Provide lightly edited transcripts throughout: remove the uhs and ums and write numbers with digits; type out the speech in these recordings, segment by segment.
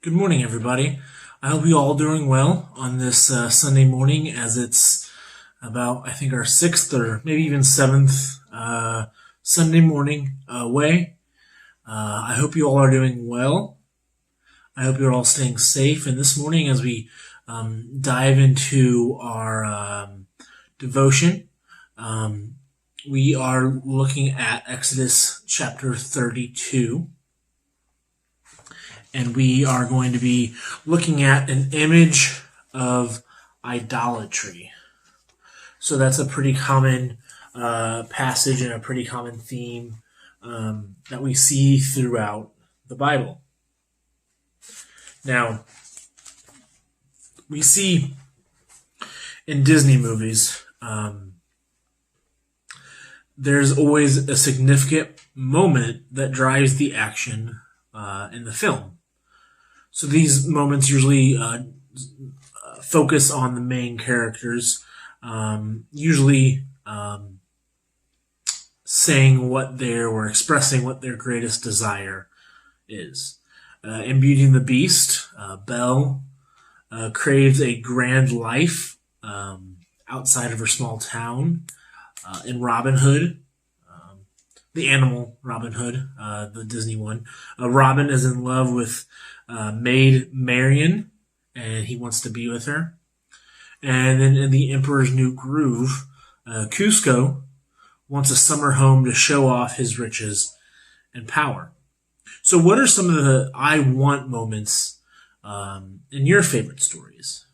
Good morning, everybody. I hope you all doing well on this Sunday morning, as it's about, I think, our sixth or maybe even seventh Sunday morning away. I hope you all are doing well. I hope you're all staying safe. And this morning, as we dive into our devotion, um, we are looking at Exodus chapter 32. And we are going to be looking at an image of idolatry. So that's a pretty common passage and a pretty common theme that we see throughout the Bible. Now, we see in Disney movies, there's always a significant moment that drives the action in the film. So these moments usually focus on the main characters, usually saying what their or expressing what their greatest desire is. In Beauty and the Beast, Belle craves a grand life outside of her small town. In Robin Hood, the animal Robin Hood, the Disney one, Robin is in love with Maid Marian, and he wants to be with her. And then in The Emperor's New Groove, Cusco wants a summer home to show off his riches and power. So what are some of the I want moments in your favorite stories?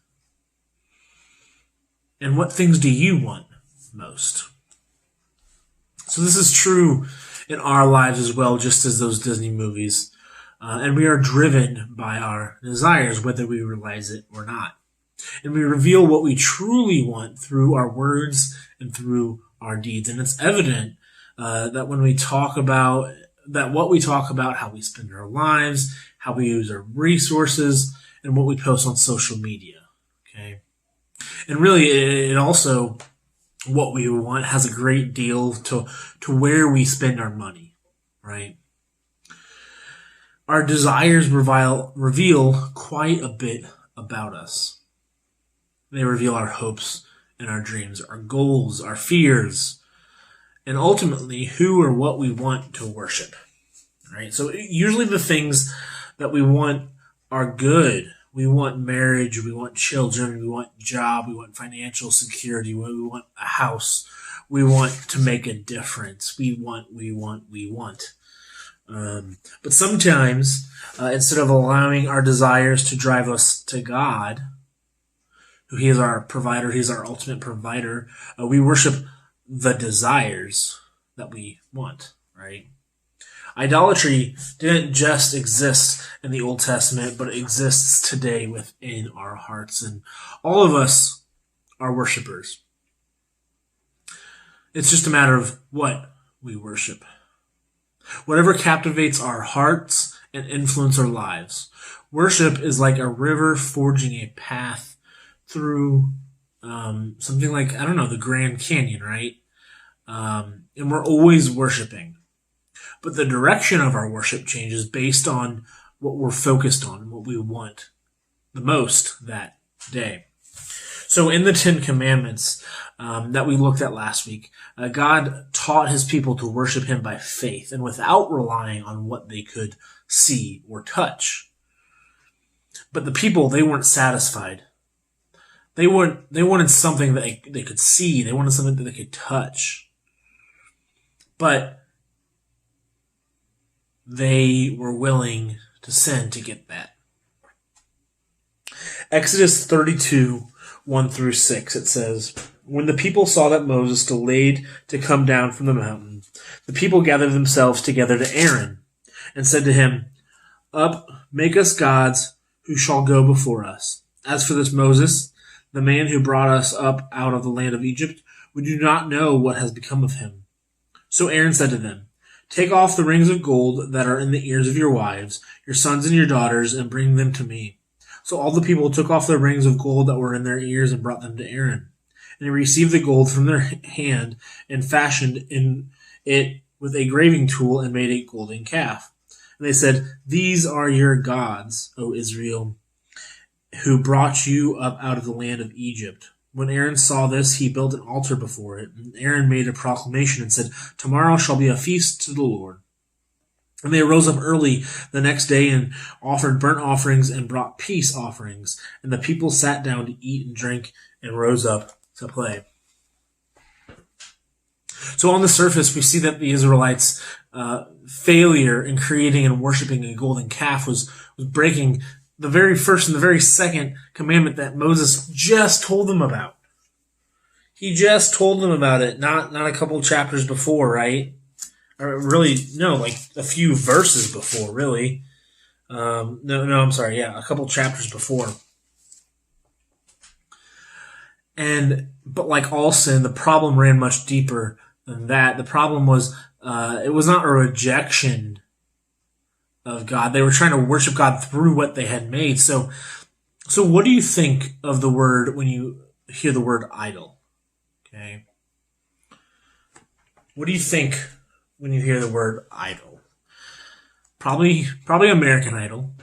And what things do you want most? So this is true in our lives as well, just as those Disney movies. And we are driven by our desires, whether we realize it or not. And we reveal what we truly want through our words and through our deeds. And it's evident that when we talk about that, what we talk about, how we spend our lives, how we use our resources, and what we post on social media. Okay. And really, it also, what we want has a great deal to where we spend our money, right? Our desires reveal quite a bit about us. They reveal our hopes and our dreams, our goals, our fears, and ultimately who or what we want to worship, right? So usually the things that we want are good. We want marriage, we want children, we want job, we want financial security, we want a house, we want to make a difference. We want. But sometimes, instead of allowing our desires to drive us to God, who He is our provider, He's our ultimate provider, we worship the desires that we want, right? Idolatry didn't just exist in the Old Testament, but it exists today within our hearts. And all of us are worshipers. It's just a matter of what we worship. Whatever captivates our hearts and influence our lives. Worship is like a river forging a path through something like, I don't know, the Grand Canyon, right? And we're always worshiping. But the direction of our worship changes based on what we're focused on, what we want the most that day. So in the Ten Commandments that we looked at last week, God taught His people to worship Him by faith and without relying on what they could see or touch. But the people, they weren't satisfied. They wanted something that they could see. They wanted something that they could touch. But they were willing to sin to get that. Exodus 32, 1 through 6, it says, "When the people saw that Moses delayed to come down from the mountain, the people gathered themselves together to Aaron and said to him, 'Up, make us gods who shall go before us. As for this Moses, the man who brought us up out of the land of Egypt, we do not know what has become of him.' So Aaron said to them, 'Take off the rings of gold that are in the ears of your wives, your sons and your daughters, and bring them to me.' So all the people took off the rings of gold that were in their ears and brought them to Aaron. And he received the gold from their hand and fashioned in it with a graving tool and made a golden calf. And they said, "These are your gods, O Israel, who brought you up out of the land of Egypt." When Aaron saw this, he built an altar before it. And Aaron made a proclamation and said, "Tomorrow shall be a feast to the Lord." And they arose up early the next day and offered burnt offerings and brought peace offerings. And the people sat down to eat and drink and rose up to play. So on the surface, we see that the Israelites' failure in creating and worshiping a golden calf was breaking the very first and the very second commandment that Moses just told them about. He just told them about it, not a couple chapters before, right? Or really, no, like a few verses before, really. I'm sorry, yeah, a couple chapters before. But like all sin, the problem ran much deeper than that. The problem was, it was not a rejection of God. They were trying to worship God through what they had made. So what do you think of the word when you hear the word idol? Okay. What do you think when you hear the word idol? Probably American Idol.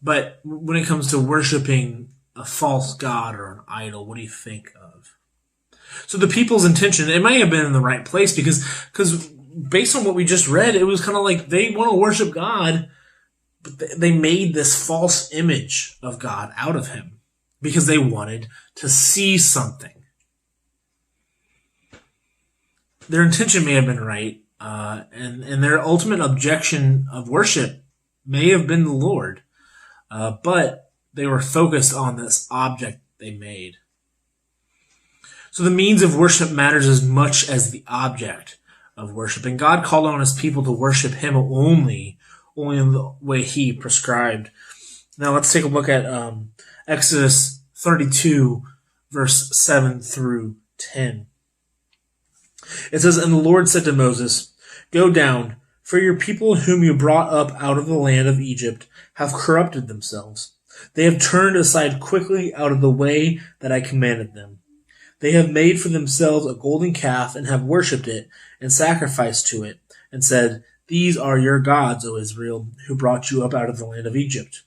But when it comes to worshiping a false god or an idol, what do you think of? So the people's intention, it may have been in the right place because based on what we just read, it was kind of like they want to worship God, but they made this false image of God out of him because they wanted to see something. Their intention may have been right, and their ultimate objection of worship may have been the Lord, but they were focused on this object they made. So the means of worship matters as much as the object of worship. And God called on his people to worship him only in the way he prescribed. Now let's take a look at Exodus 32, verse 7 through 10. It says, "And the Lord said to Moses, Go down, for your people whom you brought up out of the land of Egypt have corrupted themselves. They have turned aside quickly out of the way that I commanded them. They have made for themselves a golden calf and have worshipped it and sacrificed to it and said, These are your gods, O Israel, who brought you up out of the land of Egypt.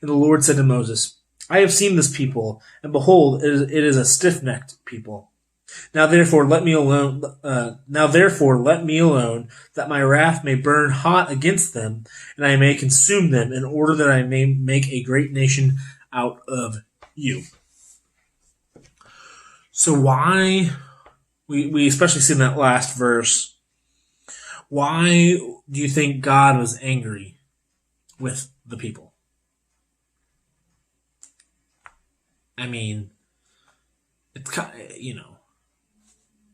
And the Lord said to Moses, I have seen this people, and behold, it is a stiff-necked people. Now therefore let me alone, that my wrath may burn hot against them, and I may consume them, in order that I may make a great nation out of you." So why, we especially see in that last verse, why do you think God was angry with the people? I mean, it's kind of,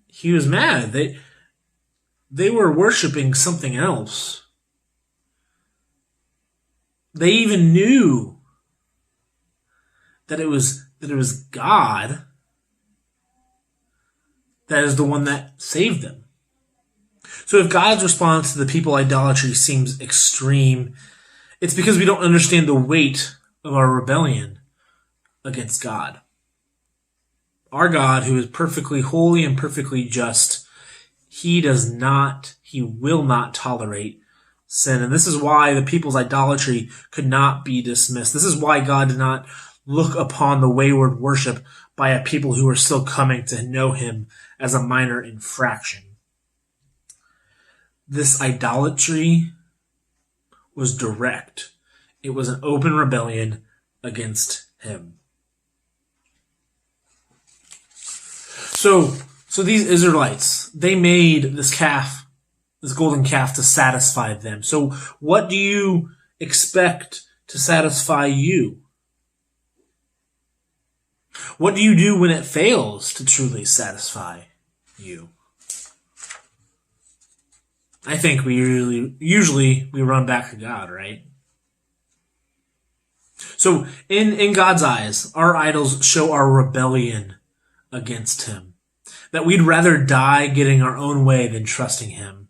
he was mad. They were worshiping something else. They even knew that it was God that is the one that saved them. So if God's response to the people idolatry seems extreme, it's because we don't understand the weight of our rebellion against God. Our God, who is perfectly holy and perfectly just, he will not tolerate sin. And this is why the people's idolatry could not be dismissed. This is why God did not look upon the wayward worship by a people who are still coming to know him as a minor infraction. This idolatry was direct. It was an open rebellion against him. So these Israelites, they made this calf, this golden calf, to satisfy them. So what do you expect to satisfy you? What do you do when it fails to truly satisfy you? I think we usually run back to God, right? So in God's eyes, our idols show our rebellion against him. That we'd rather die getting our own way than trusting him.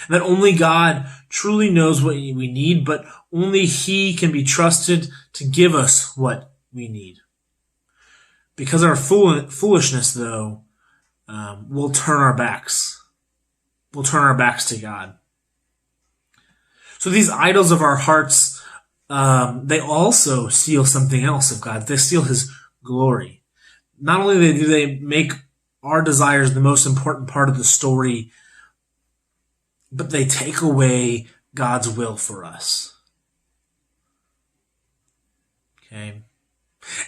That only God truly knows what we need, but only he can be trusted to give us what we need. Because of our foolishness, though, we'll turn our backs. We'll turn our backs to God. So these idols of our hearts, they also steal something else of God. They steal his glory. Not only do they make our desires the most important part of the story, but they take away God's will for us. Okay.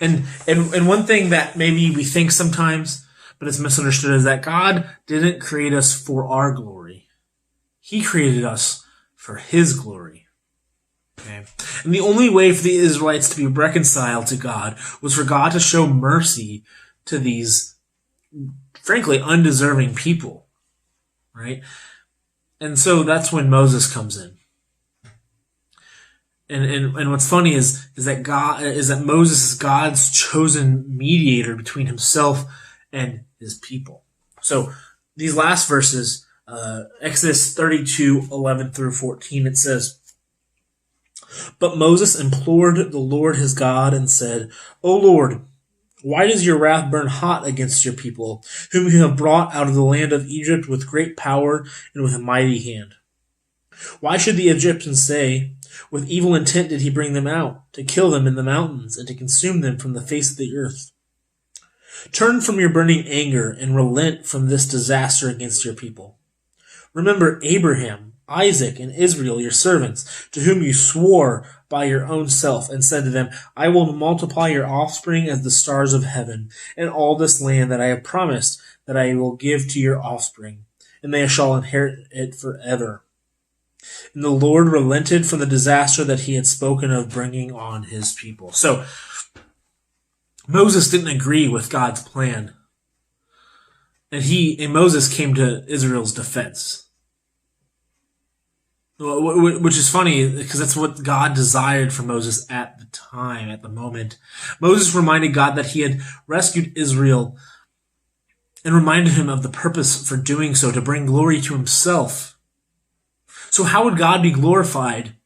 And one thing that maybe we think sometimes, but it's misunderstood, is that God didn't create us for our glory. He created us for his glory. Okay. And the only way for the Israelites to be reconciled to God was for God to show mercy to these, frankly, undeserving people. Right? And so that's when Moses comes in. And what's funny is that Moses is God's chosen mediator between himself and his people. So these last verses, Exodus 32:11 through 14, it says, "But Moses implored the Lord his God and said, 'O Lord, why does your wrath burn hot against your people, whom you have brought out of the land of Egypt with great power and with a mighty hand? Why should the Egyptians say, with evil intent did he bring them out, to kill them in the mountains and to consume them from the face of the earth? Turn from your burning anger and relent from this disaster against your people. Remember Abraham, Isaac, and Israel, your servants, to whom you swore by your own self, and said to them, I will multiply your offspring as the stars of heaven, and all this land that I have promised that I will give to your offspring, and they shall inherit it forever. And the Lord relented from the disaster that he had spoken of bringing on his people.'" So, Moses didn't agree with God's plan. And Moses came to Israel's defense. Which is funny, because that's what God desired for Moses at the time, at the moment. Moses reminded God that he had rescued Israel and reminded him of the purpose for doing so, to bring glory to himself. So how would God be glorified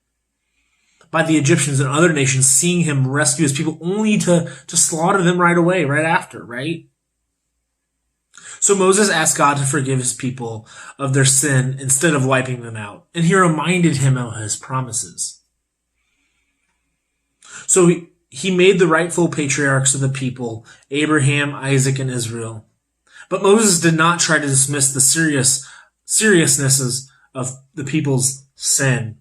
by the Egyptians and other nations seeing him rescue his people only to slaughter them right away, right after, right? So Moses asked God to forgive his people of their sin instead of wiping them out. And he reminded him of his promises. So he made the rightful patriarchs of the people, Abraham, Isaac, and Israel. But Moses did not try to dismiss the seriousnesses of the people's sin.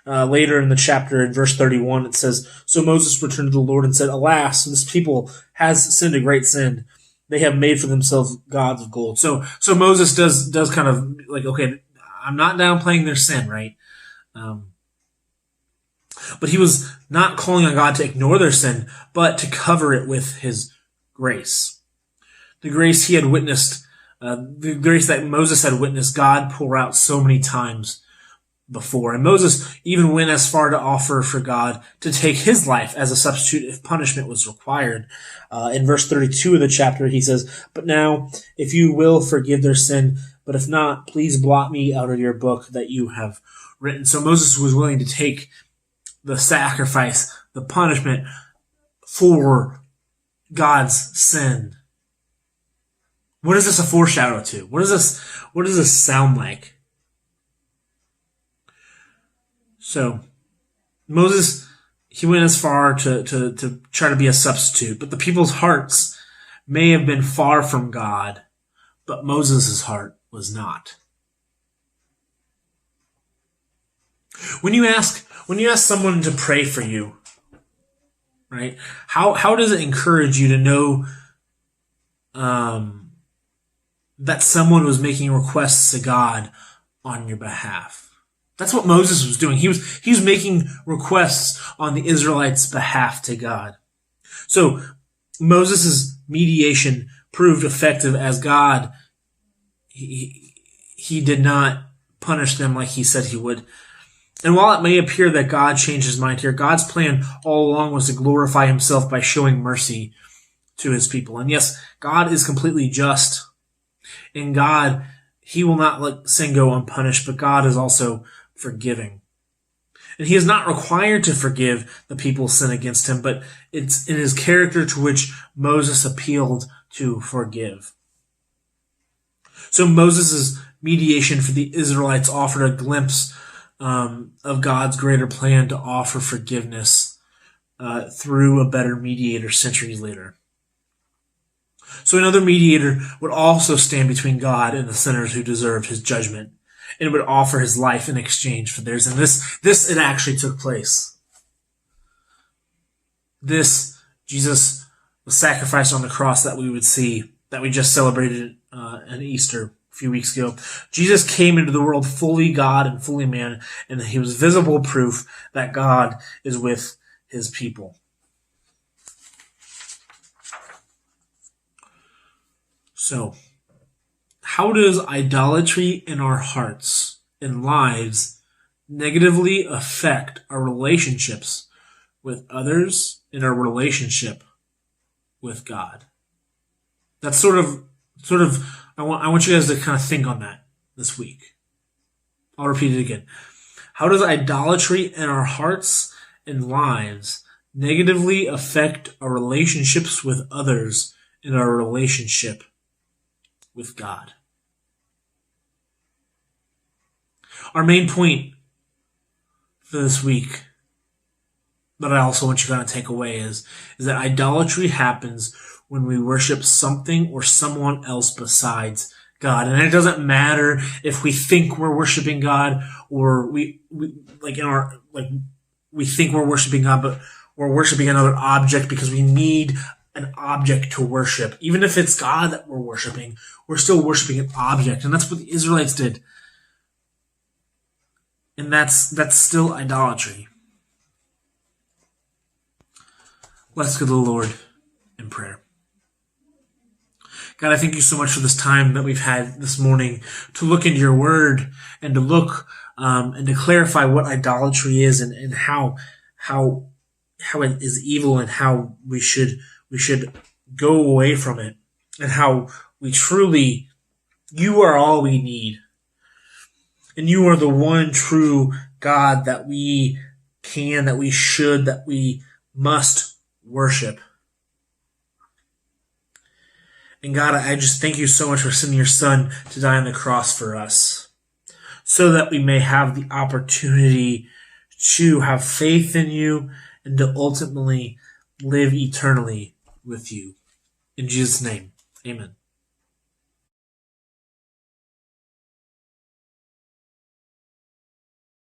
Later in the chapter, in verse 31, it says, "So Moses returned to the Lord and said, Alas, this people has sinned a great sin. They have made for themselves gods of gold." So Moses does kind of like, okay, I'm not downplaying their sin, right? But he was not calling on God to ignore their sin, but to cover it with his grace. The grace he had witnessed, the grace that Moses had witnessed God pour out so many times before. And Moses even went as far to offer for God to take his life as a substitute if punishment was required. In verse 32 of the chapter, he says, "But now, if you will forgive their sin, but if not, please blot me out of your book that you have written." So Moses was willing to take the sacrifice, the punishment for God's sin. What is this a foreshadow to? What does this sound like? So, Moses, he went as far to try to be a substitute, but the people's hearts may have been far from God, but Moses' heart was not. When you ask someone to pray for you, right? How does it encourage you to know that someone was making requests to God on your behalf? That's what Moses was doing. He was making requests on the Israelites' behalf to God. So Moses' mediation proved effective as God, he did not punish them like he said he would. And while it may appear that God changed his mind here, God's plan all along was to glorify himself by showing mercy to his people. And yes, God is completely just. In God, he will not let sin go unpunished, but God is also forgiving. And he is not required to forgive the people's sin against him, but it's in his character to which Moses appealed to forgive. So Moses' mediation for the Israelites offered a glimpse of God's greater plan to offer forgiveness through a better mediator centuries later. So another mediator would also stand between God and the sinners who deserved his judgment, and would offer his life in exchange for theirs. And this it actually took place. Jesus was sacrificed on the cross that we would see, that we just celebrated on Easter a few weeks ago. Jesus came into the world fully God and fully man, and he was visible proof that God is with his people. So, how does idolatry in our hearts and lives negatively affect our relationships with others and our relationship with God? That's sort of I want you guys to kind of think on that this week. I'll repeat it again. How does idolatry in our hearts and lives negatively affect our relationships with others and our relationship with God? Our main point for this week that I also want you to kind of take away is that idolatry happens when we worship something or someone else besides God. And it doesn't matter if we think we're worshiping God or we think we're worshiping God, but we're worshiping another object because we need an object to worship. Even if it's God that we're worshiping, we're still worshiping an object. And that's what the Israelites did. And that's still idolatry. Let's go to the Lord in prayer. God, I thank you so much for this time that we've had this morning to look into your word and to look and to clarify what idolatry is and how it is evil and how we should go away from it, and how we truly, you are all we need. And you are the one true God that we can, that we should, that we must worship. And God, I just thank you so much for sending your son to die on the cross for us, so that we may have the opportunity to have faith in you and to ultimately live eternally with you. In Jesus' name, amen.